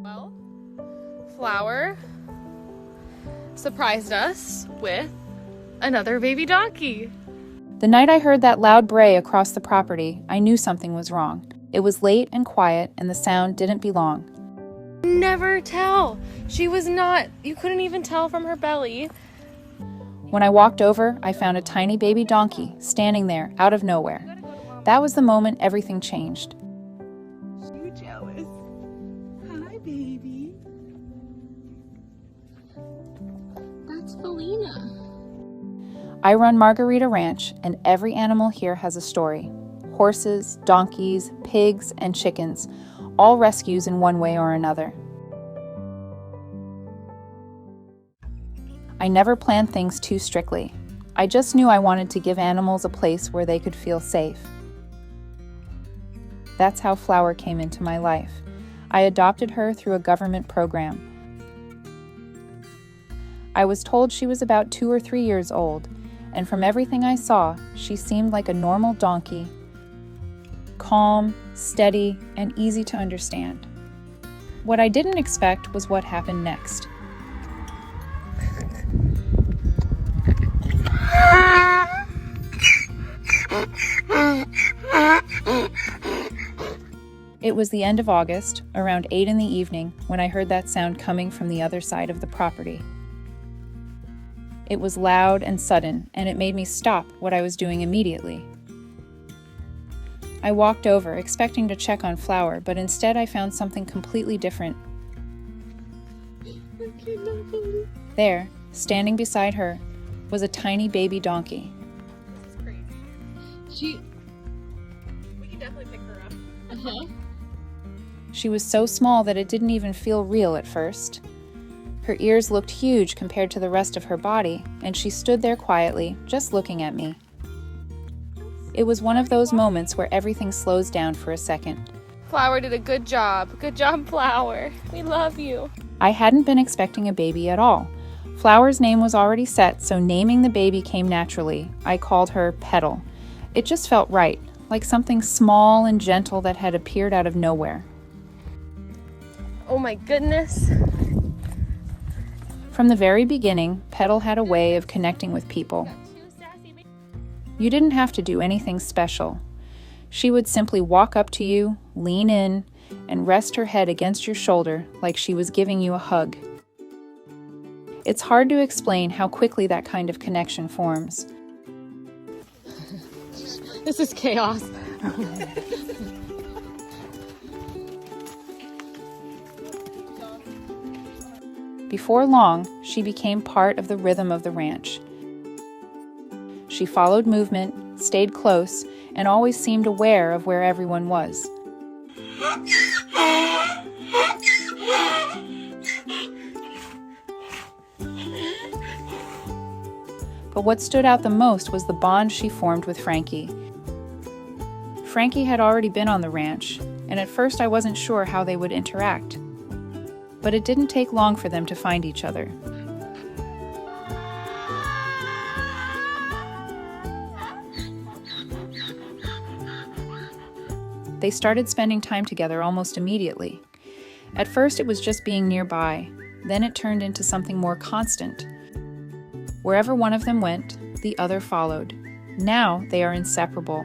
Well, Flower surprised us with another baby donkey. The night I heard that loud bray across the property, I knew something was wrong. It was late and quiet, and the sound didn't belong. Never tell. She was not, you couldn't even tell from her belly. When I walked over, I found a tiny baby donkey standing there out of nowhere. That was the moment everything changed. You jealous? Hi, baby. That's Felina. I run Margarita Ranch, and every animal here has a story. Horses, donkeys, pigs, and chickens, all rescues in one way or another. I never planned things too strictly. I just knew I wanted to give animals a place where they could feel safe. That's how Flower came into my life. I adopted her through a government program. I was told she was about 2 or 3 years old, and from everything I saw, she seemed like a normal donkey. Calm, steady, and easy to understand. What I didn't expect was what happened next. It was the end of August, around 8 in the evening, when I heard that sound coming from the other side of the property. It was loud and sudden, and it made me stop what I was doing immediately. I walked over, expecting to check on Flower, but instead I found something completely different. There, standing beside her, was a tiny baby donkey. This is crazy. We can definitely pick her up. She was so small that it didn't even feel real at first. Her ears looked huge compared to the rest of her body, and she stood there quietly, just looking at me. It was one of those moments where everything slows down for a second. Flower did a good job. Good job, Flower. We love you. I hadn't been expecting a baby at all. Flower's name was already set, so naming the baby came naturally. I called her Petal. It just felt right, like something small and gentle that had appeared out of nowhere. Oh my goodness. From the very beginning, Petal had a way of connecting with people. You didn't have to do anything special. She would simply walk up to you, lean in, and rest her head against your shoulder like she was giving you a hug. It's hard to explain how quickly that kind of connection forms. This is chaos. Before long, she became part of the rhythm of the ranch. She followed movement, stayed close, and always seemed aware of where everyone was. But what stood out the most was the bond she formed with Frankie. Frankie had already been on the ranch, and at first I wasn't sure how they would interact. But it didn't take long for them to find each other. They started spending time together almost immediately. At first it was just being nearby, then it turned into something more constant. Wherever one of them went, the other followed. Now they are inseparable.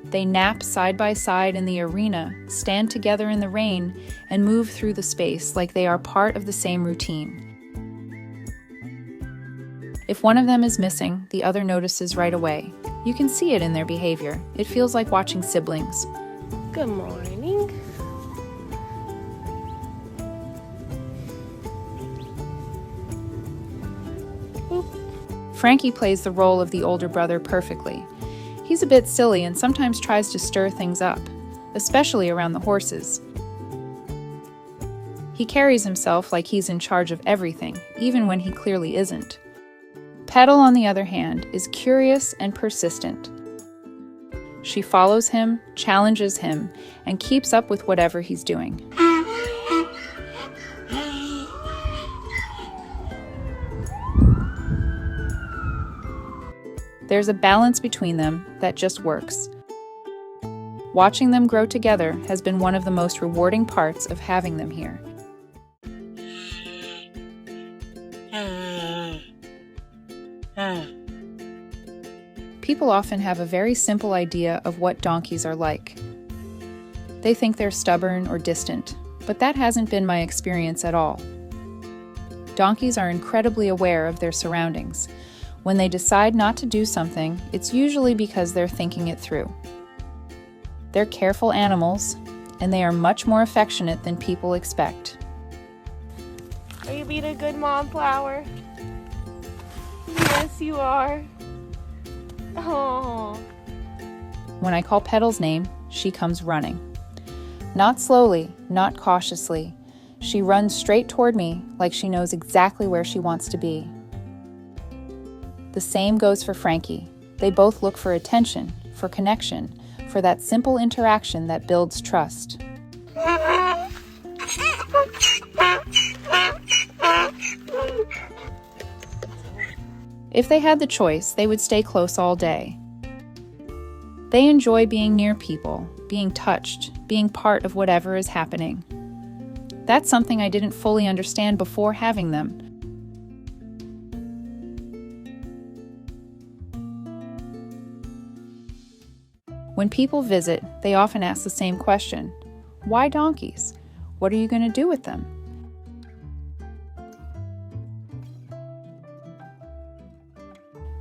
They nap side by side in the arena, stand together in the rain, and move through the space like they are part of the same routine. If one of them is missing, the other notices right away. You can see it in their behavior. It feels like watching siblings. Good morning. Frankie plays the role of the older brother perfectly. He's a bit silly and sometimes tries to stir things up, especially around the horses. He carries himself like he's in charge of everything, even when he clearly isn't. Petal, on the other hand, is curious and persistent. She follows him, challenges him, and keeps up with whatever he's doing. There's a balance between them that just works. Watching them grow together has been one of the most rewarding parts of having them here. People often have a very simple idea of what donkeys are like. They think they're stubborn or distant, but that hasn't been my experience at all. Donkeys are incredibly aware of their surroundings. When they decide not to do something, it's usually because they're thinking it through. They're careful animals, and they are much more affectionate than people expect. Are you being a good mom, Flower? Yes, you are. Oh. When I call Petal's name, she comes running. Not slowly, not cautiously. She runs straight toward me like she knows exactly where she wants to be. The same goes for Frankie. They both look for attention, for connection, for that simple interaction that builds trust. If they had the choice, they would stay close all day. They enjoy being near people, being touched, being part of whatever is happening. That's something I didn't fully understand before having them. When people visit, they often ask the same question. Why donkeys? What are you going to do with them?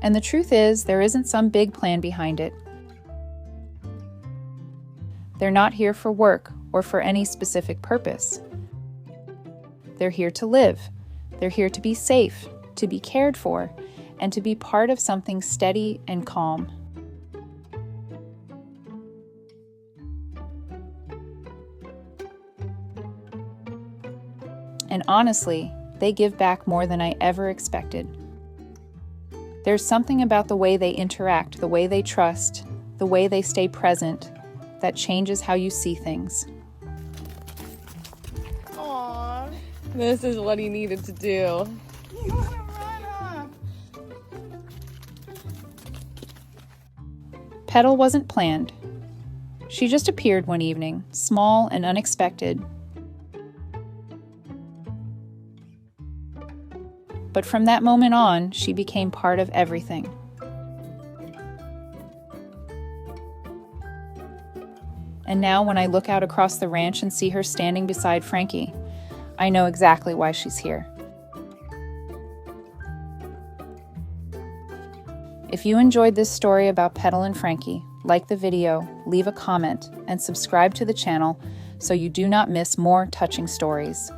And the truth is, there isn't some big plan behind it. They're not here for work or for any specific purpose. They're here to live. They're here to be safe, to be cared for, and to be part of something steady and calm. And honestly, they give back more than I ever expected. There's something about the way they interact, the way they trust, the way they stay present, that changes how you see things. Aww. This is what he needed to do. You want to run off? Petal wasn't planned. She just appeared one evening, small and unexpected. But from that moment on, she became part of everything. And now when I look out across the ranch and see her standing beside Frankie, I know exactly why she's here. If you enjoyed this story about Petal and Frankie, like the video, leave a comment, and subscribe to the channel so you do not miss more touching stories.